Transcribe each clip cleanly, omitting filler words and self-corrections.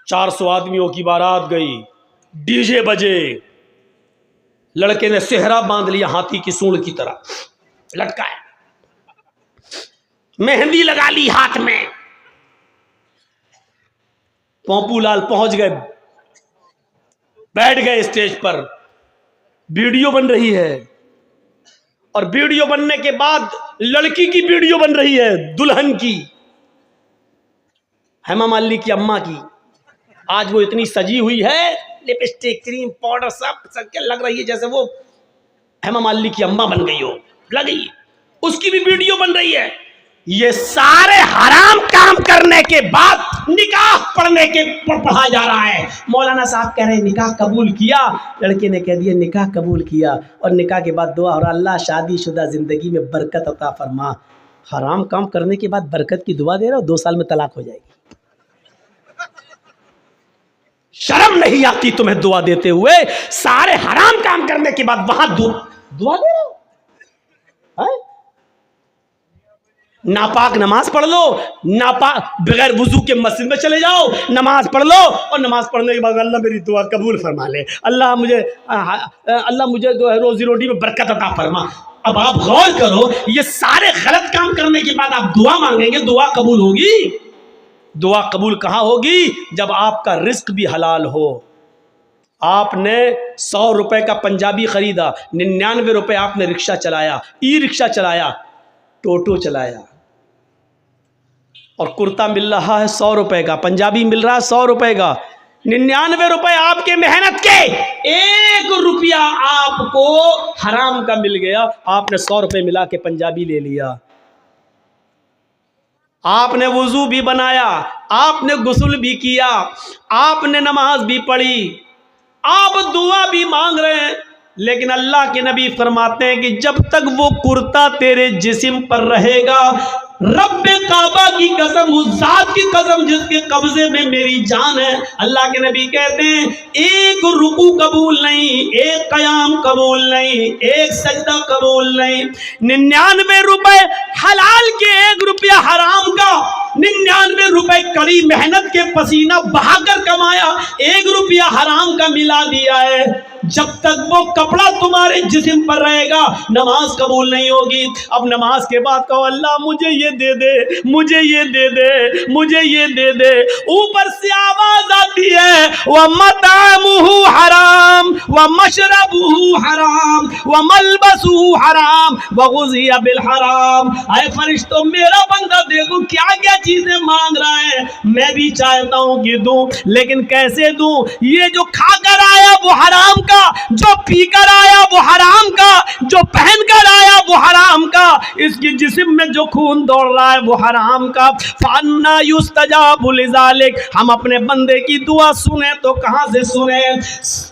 400 आदमियों की बारात गई, डीजे बजे, लड़के ने सेहरा बांध लिया हाथी की सूंड की तरह लटकाया, मेहंदी लगा ली हाथ में। पप्पू लाल पहुंच गए, बैठ गए स्टेज पर, वीडियो बन रही है और वीडियो बनने के बाद लड़की की वीडियो बन रही है, दुल्हन की, हेमा मालिनी की अम्मा की। आज वो इतनी सजी हुई है, लिपस्टिक, क्रीम, पाउडर सब लग रही है जैसे वो हेमा मालिनी की अम्मा बन गई हो, लगी। उसकी भी वीडियो बन रही है। ये सारे हराम काम करने के बाद निकाह पढ़ा जा रहा है। मौलाना साहब कह रहे हैं निकाह कबूल किया, लड़के ने कह दिया निकाह कबूल किया, और निकाह के बाद दुआ हो रहा अल्लाह शादीशुदा जिंदगी में बरकत अता फरमा। हराम काम करने के बाद बरकत की दुआ दे रहे हो, 2 साल में तलाक हो जाएगी। शर्म नहीं आती तुम्हें दुआ देते हुए? सारे हराम काम करने के बाद वहां दुआ दे रहे हो? नापाक नमाज पढ़ लो, नापाक बगैर वुजू के मस्जिद में चले जाओ, नमाज पढ़ लो, और नमाज पढ़ने के बाद अल्लाह मेरी दुआ कबूल फरमा ले, अल्लाह मुझे जो है रोजी रोटी में बरकत अता फरमा। अब आप गौर करो, ये सारे गलत काम करने के बाद आप दुआ मांगेंगे, दुआ कबूल होगी? दुआ कबूल कहाँ होगी? जब आपका रिस्क भी हलाल हो। आपने 100 रुपए का पंजाबी खरीदा, 99 रुपए आपने रिक्शा चलाया, ई रिक्शा चलाया, टोटो चलाया, और कुर्ता मिल रहा है 100 रुपए का, पंजाबी मिल रहा है 100 रुपए का, 99 रुपए आपके मेहनत के, 1 रुपया आपको हराम का मिल गया। आपने 100 रुपए मिला के पंजाबी ले लिया, आपने वुजू भी बनाया, आपने गुस्ल भी किया, आपने नमाज भी पढ़ी, आप दुआ भी मांग रहे हैं, लेकिन अल्लाह के नबी फरमाते हैं कि जब तक वो कुर्ता तेरे जिस्म पर रहेगा, रब्बे काबा की कसम, उस जात की कसम जिसके कब्जे में मेरी जान है, अल्लाह के नबी कहते हैं 1 रुकू कबूल नहीं, 1 कयाम कबूल नहीं, 1 सजदा कबूल नहीं। 99 रुपए हलाल के, 1 रुपया हराम का, 99 रुपए कड़ी मेहनत के पसीना बहाकर कमाया, 1 रुपया हराम का मिला दिया है। जब तक वो कपड़ा तुम्हारे जिस्म पर रहेगा, नमाज कबूल नहीं होगी। अब नमाज के बाद कहो अल्लाह मुझे ये दे दे, मुझे ये दे दे, मुझे ये दे दे। ऊपर से आवाज आती है व मतामुहु हराम व मशरबुहु हराम व मलबसुहु हराम व गुज़िया बिल हराम। आए फरिश्तों, मेरा बंदा देखो क्या क्या चीजें मांग रहा है, मैं भी चाहता हूं कि दूं, लेकिन कैसे दूं? ये जो खाकर आया वो हराम का, जो पीकर आया वो हराम का, जो पहनकर आया वो हराम का, इसकी जिस्म में जो खून दौड़ रहा है वो हराम का। फन्ना युस्तजाबु लिज़ालिक, हम अपने बंदे की दुआ सुने तो कहां से सुने?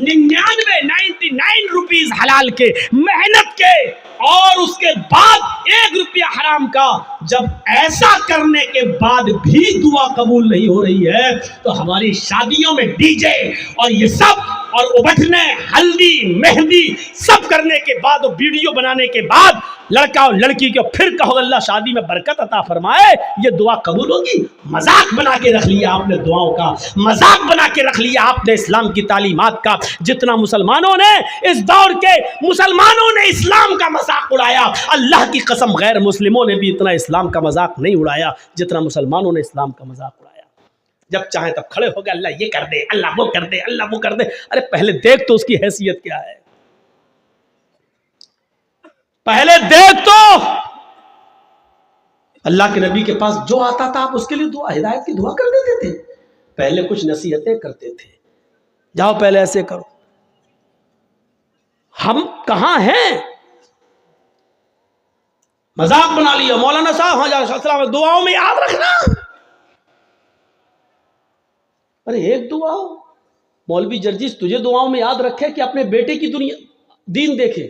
99 रुपीस हलाल के, मेहनत के, और उसके बाद 1 रुपया हराम का। जब ऐसा करने के बाद भी दुआ कबूल नहीं हो रही है, तो हमारी शादियों में डीजे और ये सब, और उबटने, हल्दी, मेहंदी सब करने के बाद, वीडियो बनाने के बाद लड़का और लड़की को फिर कहो अल्लाह शादी में बरकत अता फरमाए, ये दुआ कबूल होगी? मजाक बना के रख लिया आपने दुआओं का, मजाक बना के रख लिया आपने इस्लाम की तालीमात का। जितना मुसलमानों ने, इस दौर के मुसलमानों ने इस्लाम का मजाक उड़ाया, अल्लाह की कसम गैर मुस्लिमों ने भी इतना इस्लाम का मजाक नहीं उड़ाया जितना मुसलमानों ने इस्लाम का मजाक उड़ाया। जब चाहे तब खड़े हो गए, अल्लाह ये कर दे, अल्लाह वो कर दे, अल्लाह वो कर दे। अरे पहले देख तो उसकी हैसियत क्या है, पहले देख तो। अल्लाह के नबी के पास जो आता था आप उसके लिए दुआ, हिदायत की दुआ कर देते थे। पहले कुछ नसीहतें करते थे, जाओ पहले ऐसे करो। हम कहां हैं? मजाक बना लिया। मौलाना साहब हाँ जा, दुआओं में याद रखना। अरे एक दुआ, मौलवी जर्जिस तुझे दुआओं में याद रखे कि अपने बेटे की दुनिया दीन देखे,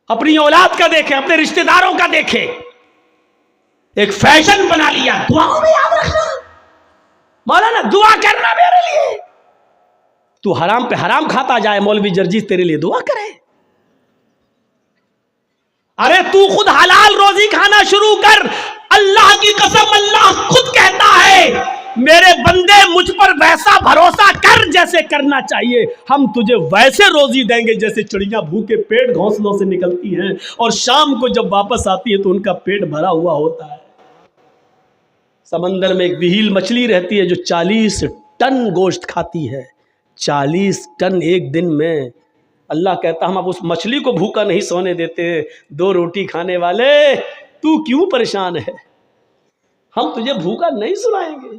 अपनी औलाद का देखे, अपने रिश्तेदारों का देखे। एक फैशन बना लिया, दुआओं में याद रखना। मौलाना दुआ करना मेरे लिए, तू हराम पे हराम खाता जाए, मौलवी जर्जिस तेरे लिए दुआ करे। अरे तू खुद हलाल रोजी खाना शुरू कर। अल्लाह की कसम, अल्लाह खुद कहता है मेरे बंदे मुझ पर वैसा भरोसा कर जैसे करना चाहिए, हम तुझे वैसे रोजी देंगे जैसे चिड़िया भूखे पेट घोंसलों से निकलती हैं और शाम को जब वापस आती है तो उनका पेट भरा हुआ होता है। समंदर में एक विहील मछली रहती है जो 40 टन गोश्त खाती है, 40 टन एक दिन में। अल्लाह कहता हम अब उस मछली को भूखा नहीं सोने देते। 2 रोटी खाने वाले तू क्यों परेशान है, हम तुझे भूखा नहीं सुलाएंगे।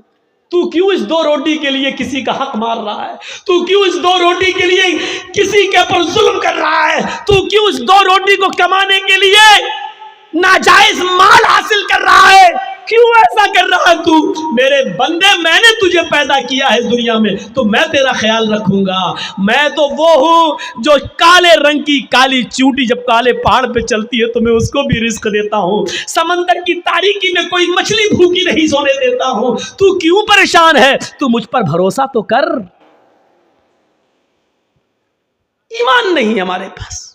तू क्यों इस 2 रोटी के लिए किसी का हक मार रहा है, तू क्यों इस 2 रोटी के लिए किसी के ऊपर जुल्म कर रहा है, तू क्यों इस 2 रोटी को कमाने के लिए नाजायज माल हासिल कर रहा है, क्यों ऐसा कर रहा है तू? मेरे बंदे, मैंने तुझे पैदा किया है दुनिया में तो मैं तेरा ख्याल रखूंगा। मैं तो वो हूं जो काले रंग की काली चूंटी जब काले पहाड़ पे चलती है तो मैं उसको भी रिस्क देता हूं। समंदर की तारीकी में कोई मछली भूखी नहीं सोने देता हूं। तू क्यों परेशान है? तू मुझ पर भरोसा तो कर। ईमान नहीं हमारे पास,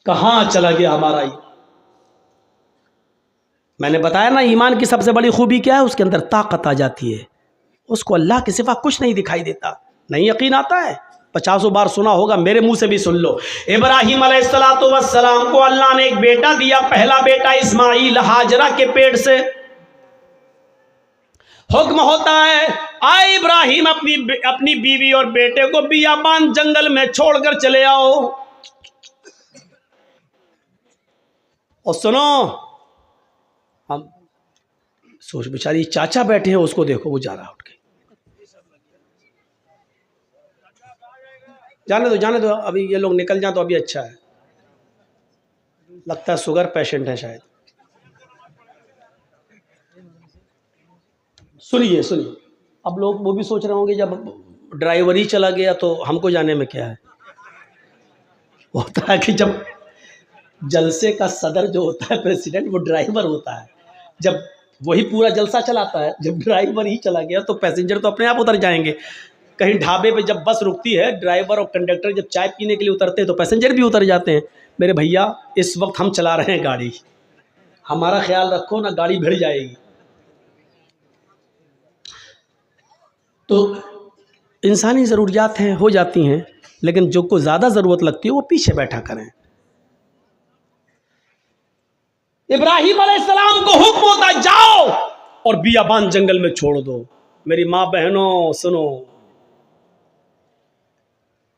कहां चला गया हमारा ईमान? मैंने बताया ना, ईमान की सबसे बड़ी खूबी क्या है? उसके अंदर ताकत आ जाती है, उसको अल्लाह के सिवा कुछ नहीं दिखाई देता। नहीं यकीन आता है? 50 बार सुना होगा, मेरे मुंह से भी सुन लो। इब्राहिम अलैहिस्सलातु वस्सलाम को अल्लाह ने एक बेटा दिया, पहला बेटा इस्माइल, हाजरा के पेट से। हुक्म होता है, आए इब्राहिम अपनी बीवी और बेटे को बियाबान जंगल में छोड़कर चले आओ। और सुनो, हम सोच, बेचारी चाचा बैठे हैं, उसको देखो, वो जा रहा उठ के। जाने दो, अभी ये लोग निकल जाए तो अभी अच्छा है। लगता है शुगर पेशेंट है शायद। सुनिए, अब लोग वो भी सोच रहे होंगे जब ड्राइवर ही चला गया तो हमको जाने में क्या है। होता है कि जब जलसे का सदर जो होता है, प्रेसिडेंट, वो ड्राइवर होता है। जब वही पूरा जलसा चलाता है, जब ड्राइवर ही चला गया तो पैसेंजर तो अपने आप उतर जाएंगे। कहीं ढाबे पे जब बस रुकती है, ड्राइवर और कंडक्टर जब चाय पीने के लिए उतरते हैं तो पैसेंजर भी उतर जाते हैं। मेरे भैया, इस वक्त हम चला रहे हैं गाड़ी, हमारा ख्याल रखो ना, गाड़ी भिड़ जाएगी। तो इंसानी ज़रूरियात हैं, हो जाती हैं, लेकिन जो को ज़्यादा ज़रूरत लगती है वो पीछे बैठा करें। इब्राहिम अलैहिस्सलाम को हुक्म होता है, जाओ और बियाबान जंगल में छोड़ दो। मेरी माँ बहनों सुनो,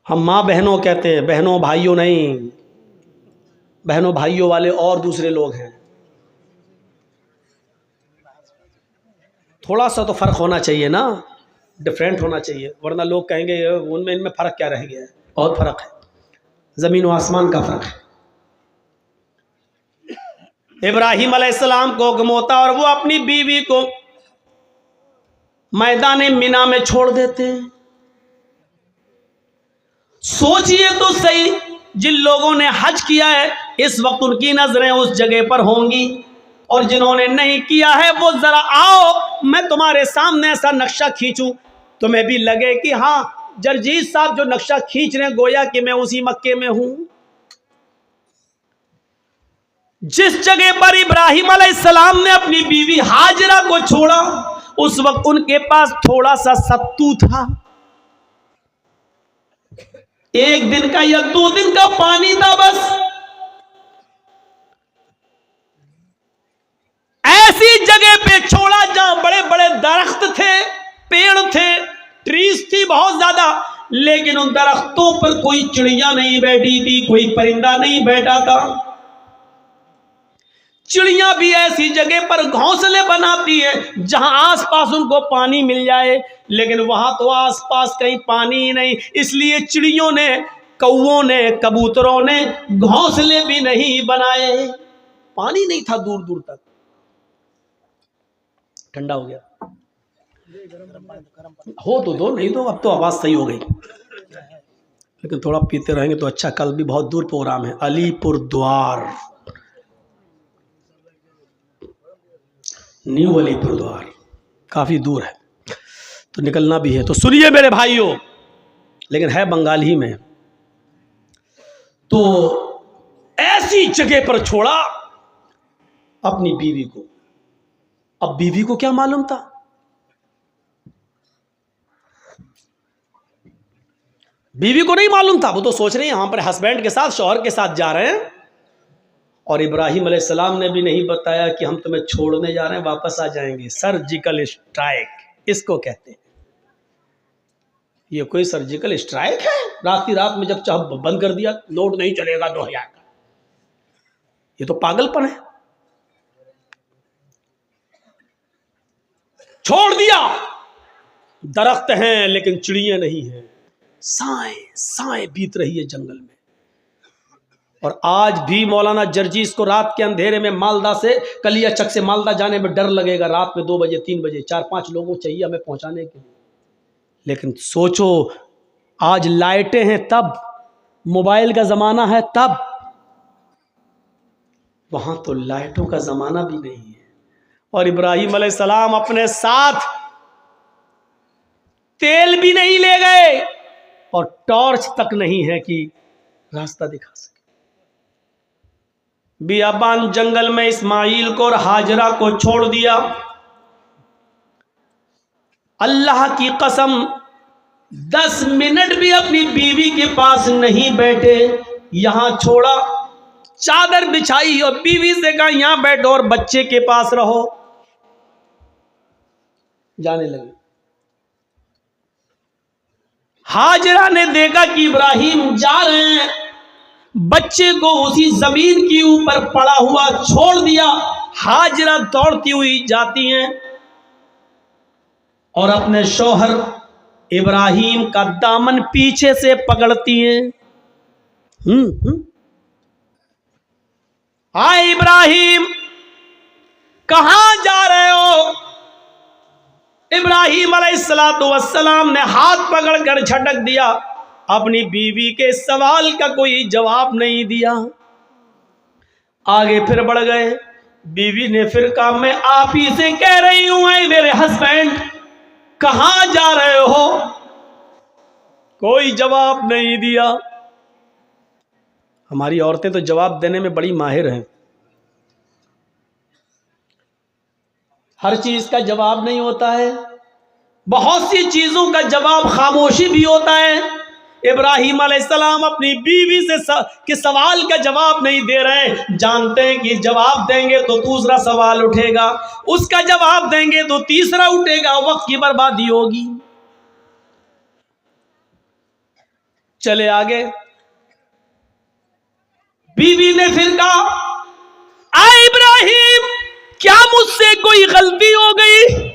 हम माँ बहनों कहते हैं, बहनों भाइयों नहीं। बहनों भाइयों वाले और दूसरे लोग हैं। थोड़ा सा तो फ़र्क होना चाहिए ना, डिफरेंट होना चाहिए, वरना लोग कहेंगे उनमें इनमें फ़र्क क्या रह गया है। बहुत फ़र्क है, ज़मीन व आसमान का फ़र्क है। इब्राहिम अलैहिस्सलाम को हुक्म होता और वो अपनी बीवी को मैदान मिना में छोड़ देते। सोचिए तो सही, जिन लोगों ने हज किया है इस वक्त उनकी नजरें उस जगह पर होंगी, और जिन्होंने नहीं किया है वो जरा आओ, मैं तुम्हारे सामने ऐसा नक्शा खींचूं, तुम्हें भी लगे कि हाँ जरजीत साहब जो नक्शा खींच रहे हैं गोया कि मैं उसी मक्के में हूं। जिस जगह पर इब्राहिम अलैहिस्सलाम ने अपनी बीवी हाजरा को छोड़ा, उस वक्त उनके पास थोड़ा सा सत्तू था, 1 दिन का या 2 दिन का पानी था बस। ऐसी जगह पे छोड़ा जहां बड़े बड़े दरख्त थे, पेड़ थे, ट्रीज थी बहुत ज्यादा, लेकिन उन दरख्तों पर कोई चिड़िया नहीं बैठी थी, कोई परिंदा नहीं बैठा था। चिड़िया भी ऐसी जगह पर घोंसले बनाती है जहां आसपास उनको पानी मिल जाए, लेकिन वहां तो आसपास कहीं पानी ही नहीं। इसलिए चिड़ियों ने, कौओं ने, कबूतरों ने घोंसले भी नहीं बनाए। पानी नहीं था दूर दूर तक। ठंडा हो गया हो तो दो, नहीं तो अब तो आवाज सही हो गई, लेकिन थोड़ा पीते रहेंगे तो अच्छा। कल भी बहुत दूर प्रोग्राम है, अलीपुर द्वार, न्यू अलीपुर द्वार, काफी दूर है तो निकलना भी है। तो सुनिए मेरे भाइयों, लेकिन है बंगाल ही में। तो ऐसी जगह पर छोड़ा अपनी बीवी को, अब बीवी को क्या मालूम था? बीवी को नहीं मालूम था। वो तो सोच रही है यहां पर हस्बैंड के साथ, शौहर के साथ जा रहे हैं, और इब्राहिम अलैहिस्सलाम ने भी नहीं बताया कि हम तुम्हें छोड़ने जा रहे हैं, वापस आ जाएंगे। सर्जिकल स्ट्राइक इसको कहते हैं। ये कोई सर्जिकल स्ट्राइक है? रात की रात में जब चाह बंद कर दिया, नोट नहीं चलेगा 2000 का। ये तो पागलपन है। छोड़ दिया। दरख्त हैं लेकिन चिड़ियां नहीं हैं। साएं साएं बीत रही है जंगल में। और आज भी मौलाना जर्जीस को रात के अंधेरे में मालदा से, कलियाचक से मालदा जाने में डर लगेगा। रात में 2 बजे 3 बजे 4-5 लोगों चाहिए हमें पहुंचाने के लिए। लेकिन सोचो, आज लाइटें हैं तब, मोबाइल का जमाना है तब, वहां तो लाइटों का जमाना भी नहीं है। और इब्राहिम अलैहिस्सलाम अपने साथ तेल भी नहीं ले गए और टॉर्च तक नहीं है कि रास्ता दिखा सके। बियाबान जंगल में इस्माइल को और हाजरा को छोड़ दिया। अल्लाह की कसम 10 मिनट भी अपनी बीवी के पास नहीं बैठे। यहां छोड़ा, चादर बिछाई और बीवी से कहा यहां बैठो और बच्चे के पास रहो। जाने लगे। हाजरा ने देखा कि इब्राहिम जा रहे हैं, बच्चे को उसी जमीन के ऊपर पड़ा हुआ छोड़ दिया। हाजरा दौड़ती हुई जाती हैं और अपने शौहर इब्राहिम का दामन पीछे से पकड़ती हैं। हाय इब्राहिम, कहां जा रहे हो? इब्राहिम अलैहिस्सलातु वस्सलाम ने हाथ पकड़कर झटक दिया। अपनी बीवी के सवाल का कोई जवाब नहीं दिया। आगे फिर बढ़ गए। बीवी ने फिर कहा मैं आप ही से कह रही हूं मेरे हस्बैंड, कहां जा रहे हो? कोई जवाब नहीं दिया। हमारी औरतें तो जवाब देने में बड़ी माहिर हैं। हर चीज का जवाब नहीं होता है, बहुत सी चीजों का जवाब खामोशी भी होता है। इब्राहिम अलैहिस्सलाम अपनी बीवी से के सवाल का जवाब नहीं दे रहे। जानते हैं कि जवाब देंगे तो दूसरा सवाल उठेगा, उसका जवाब देंगे तो तीसरा उठेगा, वक्त की बर्बादी होगी। चले आगे। बीवी ने फिर कहा आ इब्राहिम, क्या मुझसे कोई गलती हो गई?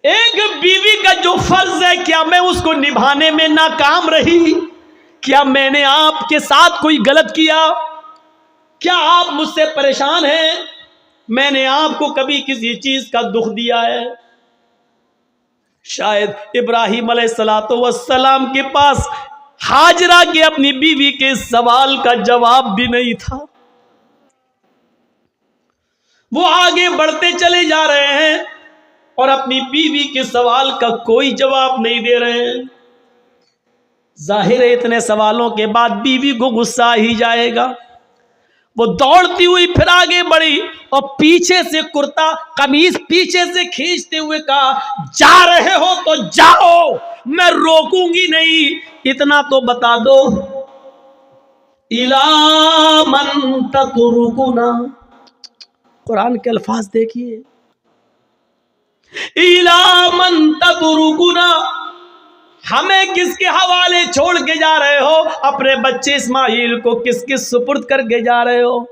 एक बीवी का जो फर्ज है, क्या मैं उसको निभाने में नाकाम रही? क्या मैंने आपके साथ कोई गलत किया? क्या आप मुझसे परेशान हैं? मैंने आपको कभी किसी चीज का दुख दिया है? शायद इब्राहिम अलैहिस्सलातु वस्सलाम के पास हाजरा के अपनी बीवी के सवाल का जवाब भी नहीं था। वो आगे बढ़ते चले जा रहे हैं और अपनी बीवी के सवाल का कोई जवाब नहीं दे रहे हैं। जाहिर है इतने सवालों के बाद बीवी को गुस्सा ही जाएगा। वो दौड़ती हुई फिर आगे बढ़ी और पीछे से कुर्ता कमीज पीछे से खींचते हुए कहा जा रहे हो तो जाओ, मैं रोकूंगी नहीं। इतना तो बता दो, इला मन ततरुकुना। कुरान के अल्फाज देखिए, इला मन ततरुकुना, हमें किसके हवाले छोड़ के जा रहे हो? अपने बच्चे इस्माइल को किसके सुपुर्द करके जा रहे हो?